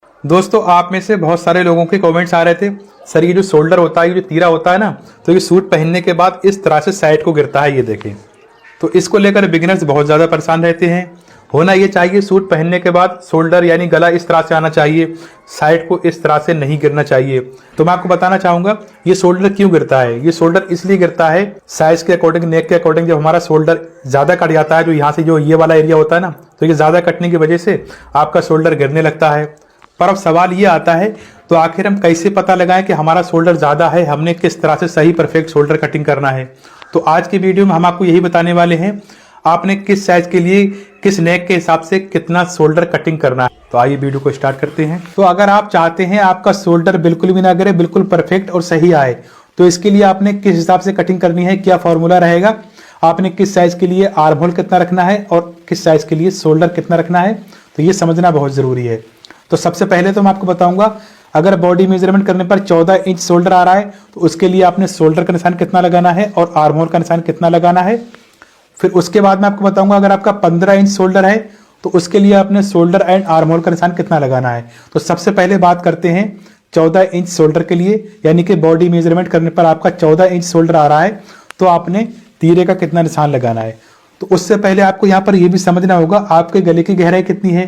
दोस्तों, आप में से बहुत सारे लोगों के कमेंट्स आ रहे थे, सर ये जो शोल्डर होता है, ये जो तीरा होता है ना, तो ये सूट पहनने के बाद इस तरह से साइड को गिरता है, ये देखें। तो इसको लेकर बिगिनर्स बहुत ज़्यादा परेशान रहते हैं। होना ये चाहिए, सूट पहनने के बाद शोल्डर यानी गला इस तरह से आना चाहिए, साइड को इस तरह से नहीं गिरना चाहिए। तो मैं आपको बताना चाहूँगा ये शोल्डर क्यों गिरता है। ये शोल्डर इसलिए गिरता है साइज के अकॉर्डिंग, नेक के अकॉर्डिंग। जब हमारा शोल्डर ज़्यादा कट जाता है, जो यहाँ से जो ये वाला एरिया होता है ना, तो ये ज़्यादा कटने की वजह से आपका शोल्डर गिरने लगता है। पर अब सवाल ये आता है, तो आखिर हम कैसे पता लगाएं कि हमारा शोल्डर ज़्यादा है, हमने किस तरह से सही परफेक्ट शोल्डर कटिंग करना है। तो आज की वीडियो में हम आपको यही बताने वाले हैं, आपने किस साइज के लिए, किस नेक के हिसाब से कितना शोल्डर कटिंग करना है। तो आइए वीडियो को स्टार्ट करते हैं। तो अगर आप चाहते हैं आपका शोल्डर बिल्कुल भी ना गिरे, बिल्कुल परफेक्ट और सही आए, तो इसके लिए आपने किस हिसाब से कटिंग करनी है, क्या फॉर्मूला रहेगा, आपने किस साइज के लिए आर्म होल कितना रखना है और किस साइज के लिए शोल्डर कितना रखना है, तो ये समझना बहुत ज़रूरी है। तो सबसे पहले तो मैं आपको बताऊंगा, अगर बॉडी मेजरमेंट करने पर 14 इंच शोल्डर आ रहा है, तो उसके लिए आपने शोल्डर का निशान कितना लगाना है और आर्म होल का निशान कितना लगाना है। फिर उसके बाद मैं आपको बताऊंगा, अगर आपका 15 इंच शोल्डर है, तो उसके लिए आपने शोल्डर एंड आर्म होल का निशान कितना लगाना है। तो सबसे पहले बात करते हैं 14 इंच शोल्डर के लिए, यानी कि बॉडी मेजरमेंट करने पर आपका 14 इंच शोल्डर आ रहा है, तो आपने तीरे का कितना निशान लगाना है। तो उससे पहले आपको यहाँ पर यह भी समझना होगा आपके गले की गहराई कितनी है,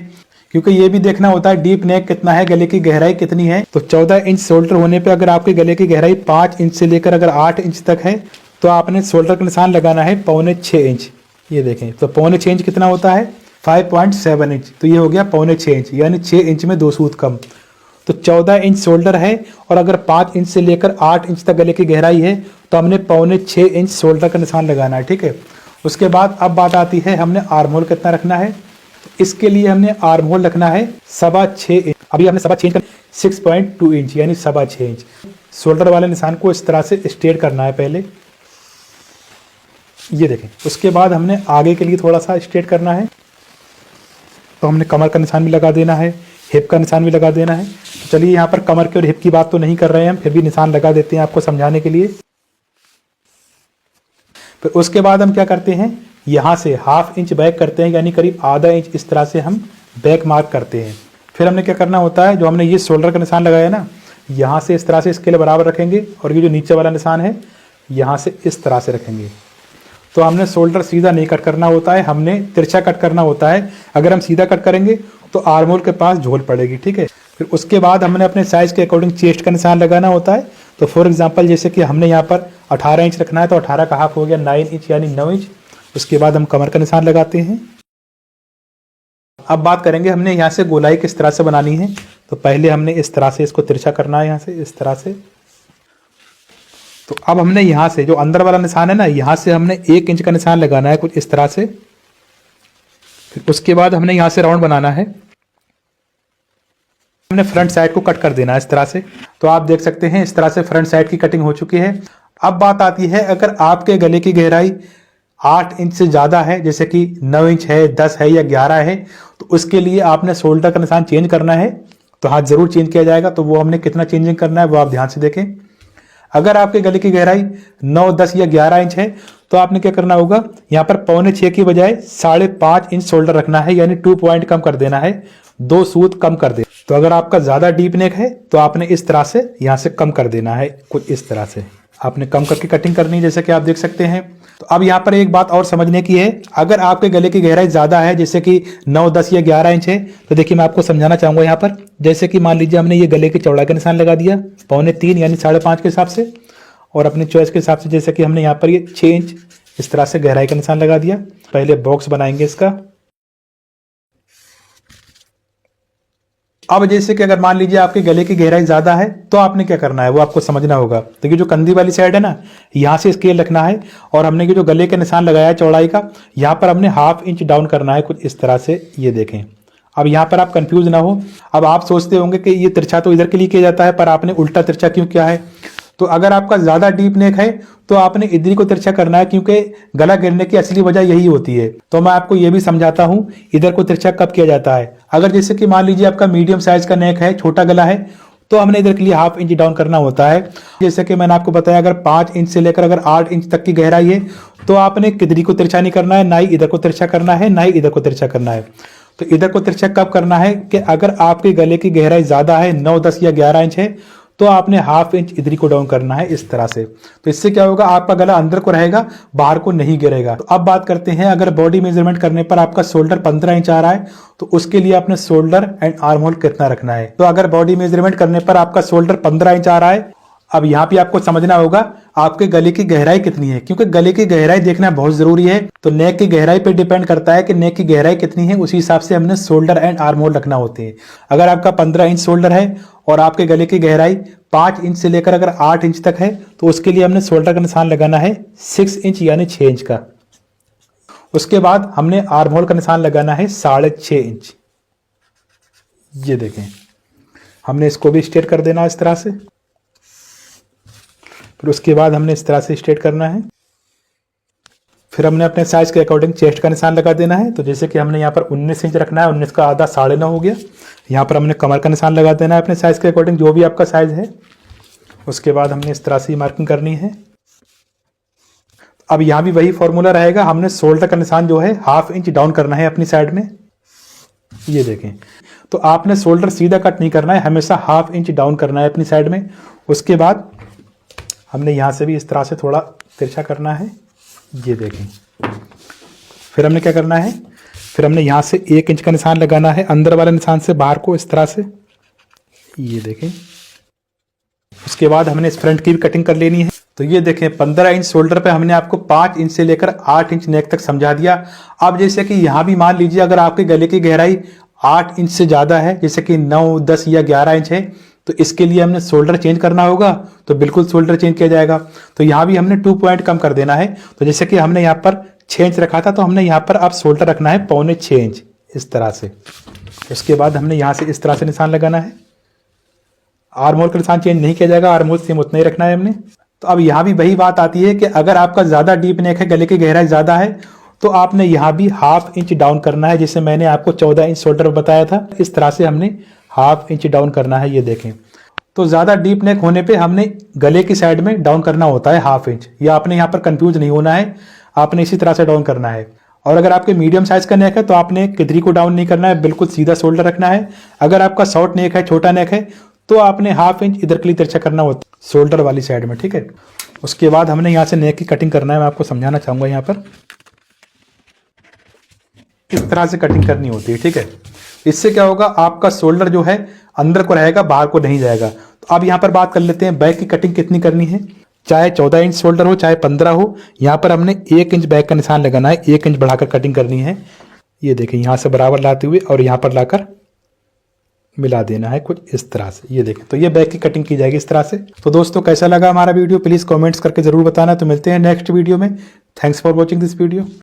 क्योंकि ये भी देखना होता है डीप नेक कितना है, गले की गहराई कितनी है। तो 14 इंच शोल्डर होने पे अगर आपके गले की गहराई 5 इंच से लेकर अगर 8 इंच तक है, तो आपने शोल्डर का निशान लगाना है 6.25 इंच। ये देखें, तो 6.25 इंच कितना होता है, 5.7 इंच। तो ये हो गया 6.25 इंच, यानी 6 इंच में 2 सूत कम। तो 14 इंच शोल्डर है और अगर 5 इंच से लेकर 8 इंच तक गले की गहराई है, तो हमने 6.25 इंच शोल्डर का निशान लगाना है, ठीक है। उसके बाद अब बात आती है, हमने आर्म होल कितना रखना है। इसके लिए हमने आर्म होल रखना है 6.25 इंच। अभी हमने 6.25 इंच 6.2 इंच, यानी 6.25 इंच। शोल्डर वाले निशान को इस तरह से स्ट्रेट करना है पहले, ये देखें। उसके बाद हमने आगे के लिए थोड़ा सा स्ट्रेट करना है, तो हमने कमर का निशान भी लगा देना है, हिप का निशान भी लगा देना है। तो चलिए, यहाँ पर कमर के और हिप की बात तो नहीं कर रहे हैं हम, फिर भी निशान लगा देते हैं आपको समझाने के लिए। फिर उसके बाद हम क्या करते हैं, यहाँ से ½ इंच बैक करते हैं, यानी करीब आधा इंच इस तरह से हम बैक मार्क करते हैं। फिर हमने क्या करना होता है, जो हमने ये शोल्डर का निशान लगाया ना, यहाँ से इस तरह से स्केल बराबर रखेंगे, और ये जो नीचे वाला निशान है यहाँ से इस तरह से रखेंगे। तो हमने शोल्डर सीधा नहीं कट करना होता है, हमने तिरछा कट करना होता है। अगर हम सीधा कट करेंगे तो आर्म होल के पास झोल पड़ेगी, ठीक है। फिर उसके बाद हमने अपने साइज के अकॉर्डिंग चेस्ट का निशान लगाना होता है। तो फॉर एग्जांपल, जैसे कि हमने यहाँ पर 18 इंच रखना है, तो 18 का हाफ हो गया 9 इंच, यानी 9 इंच। उसके बाद हम कमर का निशान लगाते हैं। अब बात करेंगे हमने यहाँ से गोलाई किस तरह से बनानी है। तो पहले हमने इस तरह से इसको तिरछा करना है, यहाँ से इस तरह से। तो अब हमने यहाँ से जो अंदर वाला निशान है ना, यहाँ से हमने 1 इंच का निशान लगाना है, कुछ इस तरह से। फिर उसके बाद हमने यहाँ से राउंड बनाना है, हमने फ्रंट साइड को कट कर देना है इस तरह से। तो आप देख सकते हैं इस तरह से फ्रंट साइड की कटिंग हो चुकी है। अब बात आती है, अगर आपके गले की गहराई 8 इंच से ज़्यादा है, जैसे कि 9 इंच है, 10 है या 11 है, तो उसके लिए आपने शोल्डर का निशान चेंज करना है। तो हाँ, ज़रूर चेंज किया जाएगा। तो वो हमने कितना चेंजिंग करना है वो आप ध्यान से देखें। अगर आपके गले की गहराई 9, 10 या 11 इंच है, तो आपने क्या करना होगा, यहाँ पर 6.25 की बजाय 5.5 इंच शोल्डर रखना है, यानी 2 पॉइंट कम कर देना है, 2 सूत कम कर दे। तो अगर आपका ज़्यादा डीप नेक है, तो आपने इस तरह से यहाँ से कम कर देना है, कुछ इस तरह से आपने कम करके कटिंग करनी है, जैसे कि आप देख सकते हैं। तो अब यहाँ पर एक बात और समझने की है, अगर आपके गले की गहराई ज़्यादा है, जैसे कि 9, 10 या 11 इंच है, तो देखिए मैं आपको समझाना चाहूँगा यहाँ पर। जैसे कि मान लीजिए हमने ये गले की चौड़ाई का निशान लगा दिया 3.25 यानी 5.5 के हिसाब से, और अपने चॉइस के हिसाब से, जैसे कि हमने यहाँ पर ये 6 इंच इस तरह से गहराई का निशान लगा दिया। पहले बॉक्स बनाएंगे इसका। अब जैसे कि अगर मान लीजिए आपके गले की गहराई ज़्यादा है, तो आपने क्या करना है वो आपको समझना होगा। तो ये जो कंधी वाली साइड है ना, यहाँ से स्केल रखना है, और हमने ये जो गले का निशान लगाया है चौड़ाई का, यहाँ पर हमने ½ इंच डाउन करना है, कुछ इस तरह से। ये देखें। अब यहाँ पर आप कंफ्यूज ना हो। अब आप सोचते होंगे कि ये तिरछा तो इधर के लिए किया जाता है, पर आपने उल्टा तिरछा क्यों किया है। तो अगर आपका ज़्यादा डीप नेक है, तो आपने इधर को तिरछा करना है, क्योंकि गला गिरने की असली वजह यही होती है। तो मैं आपको ये भी समझाता हूँ इधर को तिरछा कब किया जाता है। अगर जैसे कि मान लीजिए आपका मीडियम साइज का नेक है, छोटा गला है, तो हमने इधर के लिए ½ इंच डाउन करना होता है। जैसे कि मैंने आपको बताया, अगर 5 इंच से लेकर अगर 8 इंच तक की गहराई है, तो आपने किधरी को तिरछा नहीं करना है, ना ही इधर को तिरछा करना है, ना ही इधर को तिरछा करना है। तो इधर को तिरछा कब करना है कि अगर आपके गले की गहराई ज्यादा है, 9, 10 या 11 इंच है, तो आपने ½ इंच इधर को डाउन करना है इस तरह से। तो इससे क्या होगा, आपका गला अंदर को रहेगा, बाहर को नहीं गिरेगा। तो अब बात करते हैं, अगर बॉडी मेजरमेंट करने पर आपका शोल्डर 15 इंच आ रहा है, तो उसके लिए आपने शोल्डर एंड आर्म होल कितना रखना है। तो अगर बॉडी मेजरमेंट करने पर आपका शोल्डर 15 इंच आ रहा है, अब यहाँ पे आपको समझना होगा आपके गले की गहराई कितनी है, क्योंकि गले की गहराई देखना बहुत जरूरी है। तो नेक की गहराई पे डिपेंड करता है कि नेक की गहराई कितनी है, उसी हिसाब से हमने शोल्डर एंड आर्म होल रखना होते हैं। अगर आपका 15 इंच शोल्डर है और आपके गले की गहराई 5 इंच से लेकर अगर 8 इंच तक है, तो उसके लिए हमने शोल्डर का निशान लगाना है 6 इंच यानी 6 इंच का। उसके बाद हमने आर्म होल का निशान लगाना है 6.5 इंच। ये देखें, हमने इसको भी स्ट्रेट कर देना इस तरह से। फिर उसके बाद हमने इस तरह से स्ट्रेट करना है। फिर हमने अपने साइज के अकॉर्डिंग चेस्ट का निशान लगा देना है। तो जैसे कि हमने यहाँ पर 19 इंच रखना है, 19 का आधा 9.5 हो गया। यहाँ पर हमने कमर का निशान लगा देना है अपने साइज के अकॉर्डिंग, जो भी आपका साइज है। उसके बाद हमने इस तरह से मार्किंग करनी है। अब यहाँ भी वही फॉर्मूला रहेगा, हमने शोल्डर का निशान जो है ½ इंच डाउन करना है अपनी साइड में। ये देखें, तो आपने शोल्डर सीधा कट नहीं करना है, हमेशा ½ इंच डाउन करना है अपनी साइड में। उसके बाद हमने यहाँ से भी इस तरह से थोड़ा तिरछा करना है। ये देखें, फिर हमने क्या करना है, फिर हमने यहाँ से 1 इंच का निशान लगाना है अंदर वाले निशान से बाहर को इस तरह से। ये देखें, उसके बाद हमने इस फ्रंट की भी कटिंग कर लेनी है। तो ये देखें, 15 इंच शोल्डर पे हमने आपको 5 इंच से लेकर 8 इंच नेक तक समझा दिया। अब जैसे कि यहाँ भी मान लीजिए अगर आपके गले की गहराई 8 इंच से ज़्यादा है, जैसे कि 9, 10 या 11 इंच है, तो इसके लिए हमने शोल्डर चेंज करना होगा, तो बिल्कुल शोल्डर चेंज किया जाएगा। तो यहाँ भी हमने 2 पॉइंट कम कर देना है। तो जैसे कि हमने यहाँ पर 6 इंच रखा था, तो हमने यहाँ पर अब शोल्डर रखना है 6.25 इंच इस तरह से। उसके बाद हमने यहाँ से इस तरह से निशान लगाना है। आर्म होल का निशान चेंज नहीं किया जाएगा, आर्म होल सेम उतना ही रखना है हमने। तो अब यहाँ भी वही बात आती है कि अगर आपका ज़्यादा डीप नेक है, गले की गहराई ज़्यादा है, तो आपने यहाँ भी ½ इंच डाउन करना है। जैसे मैंने आपको 14 इंच शोल्डर बताया था, इस तरह से हमने ½ इंच डाउन करना है। ये देखें, तो ज़्यादा डीप नेक होने पे हमने गले की साइड में डाउन करना होता है ½ इंच। या आपने यहाँ पर कंफ्यूज नहीं होना है, आपने इसी तरह से डाउन करना है। और अगर आपके मीडियम साइज का नेक है, तो आपने किधरी को डाउन नहीं करना है, बिल्कुल सीधा शोल्डर रखना है। अगर आपका शॉर्ट नेक है, छोटा नेक है, तो आपने ½ इंच इधर के लिए तिरछा करना होता है शोल्डर वाली साइड में, ठीक है। उसके बाद हमने यहाँ से नेक की कटिंग करना है। मैं आपको समझाना चाहूँगा, यहाँ पर इस तरह से कटिंग करनी होती है, ठीक है। इससे क्या होगा, आपका शोल्डर जो है अंदर को रहेगा, बाहर को नहीं जाएगा। तो अब यहाँ पर बात कर लेते हैं बैक की कटिंग कितनी करनी है। चाहे 14 इंच शोल्डर हो, चाहे 15 हो, यहाँ पर हमने 1 इंच बैक का निशान लगाना है, 1 इंच बढ़ाकर कटिंग करनी है। ये देखें, यहाँ से बराबर लाते हुए और यहाँ पर लाकर मिला देना है कुछ इस तरह से। ये देखें, तो ये बैक की कटिंग की जाएगी इस तरह से। तो दोस्तों, कैसा लगा हमारा वीडियो प्लीज़ कमेंट्स करके जरूर बताना। तो मिलते हैं नेक्स्ट वीडियो में। Thanks for watching this video.